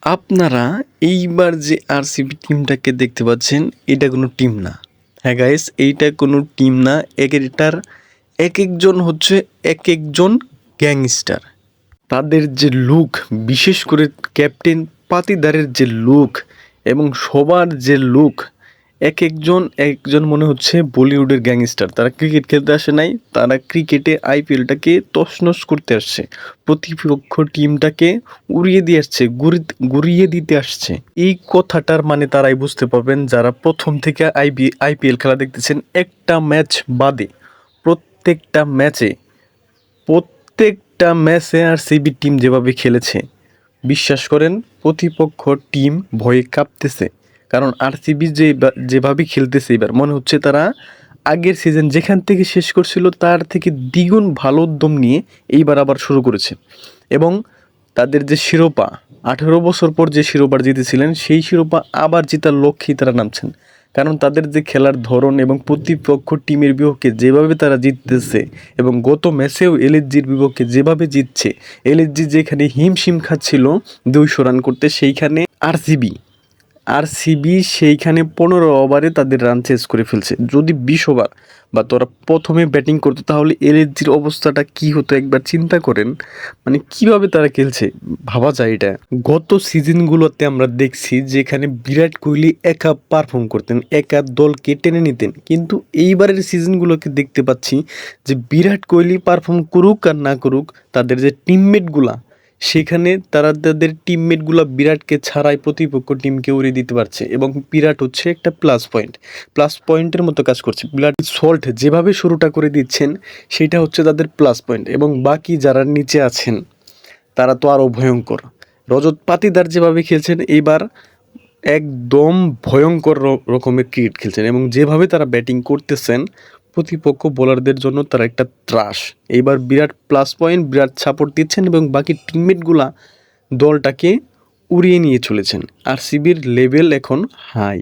আপনারা এইবার যে আরসিবি টিমটাকে দেখতে পাচ্ছেন, এটা কোনো টিম না। হ্যাঁ গাইস, এইটা কোনো টিম না। এটার এক একজন হচ্ছে এক একজন গ্যাংস্টার। তাদের যে লুক, বিশেষ করে ক্যাপ্টেন পাতিদারের যে লুক এবং সবার যে লুক, এক একজন মনে হচ্ছে বলিউডের গ্যাংস্টার। তারা ক্রিকেট খেলতে আসে নাই, তারা ক্রিকেটে আইপিএলটাকে তছনছ করতে আসছে, প্রতিপক্ষ টিমটাকে উড়িয়ে দিয়ে আসছে, গুড়িয়ে দিতে আসছে। এই কথাটার মানে তারাই বুঝতে পারবেন যারা প্রথম থেকে আইপিএল খেলা দেখতেছেন। একটা ম্যাচ বাদে প্রত্যেকটা ম্যাচে আরসিবি টিম যেভাবে খেলেছে, বিশ্বাস করেন প্রতিপক্ষ টিম ভয়ে কাঁপতেছে। কারণ আরসিবি যেভাবে খেলতেছে এবার মনে হচ্ছে তারা আগের সিজন যেখান থেকে শেষ করছিল তার থেকে দ্বিগুণ ভালো উদ্যম নিয়ে এইবার আবার শুরু করেছে। এবং তাদের যে শিরোপা, 18 বছর পর যে শিরোপা জিতেছিলেন, সেই শিরোপা আবার জেতার লক্ষ্যেই তারা নামছেন। কারণ তাদের যে খেলার ধরন এবং প্রতিপক্ষ টিমের বিপক্ষে যেভাবে তারা জিততেছে, এবং গত ম্যাচেও এলএসজির বিপক্ষে যেভাবে জিতছে, এলএসজি যেখানে হিমশিম খাচ্ছিল 200 রান করতে, সেইখানে আরসিবি সেইখানে 15 ওভারে তাদের রান চেস করে ফেলছে। যদি 20 ওভার বা তোরা প্রথমে ব্যাটিং করতো তাহলে এলএসজির অবস্থাটা কি হতো একবার চিন্তা করেন। মানে কিভাবে তারা খেলছে ভাবা যায় এটা। গত সিজনগুলোতে আমরা দেখছি যেখানে বিরাট কোহলি একা পারফর্ম করতেন, একা দলকে টেনে নিতেন, কিন্তু এইবারের সিজনগুলোকে দেখতে পাচ্ছি যে বিরাট কোহলি পারফর্ম করুক আর না করুক, তাদের যে টিমমেটগুলা, সেখানে তারা তাদের টিমমেটগুলো বিরাটকে ছাড়াই প্রতিপক্ষ টিমকে উড়িয়ে দিতে পারছে। এবং বিরাট হচ্ছে একটা প্লাস পয়েন্টের মতো কাজ করছে। বিরাট সল্ট যেভাবে শুরুটা করে দিচ্ছেন, সেটা হচ্ছে তাদের প্লাস পয়েন্ট। এবং বাকি যারা নিচে আছেন তারা তো আরও ভয়ঙ্কর। রজত পাতিদার যেভাবে খেলছেন এইবার, একদম ভয়ঙ্কর রকমের ক্রিকেট খেলছেন। এবং যেভাবে তারা ব্যাটিং করতেছেন, প্রতিপক্ষ বোলারদের জন্য তারা একটা ত্রাস। এইবার বিরাট প্লাস পয়েন্ট, বিরাট সাপোর্ট দিচ্ছেন এবং বাকি টিমমেটগুলা দলটাকে উড়িয়ে নিয়ে চলেছেন। আরসিবির লেভেল এখন হাই।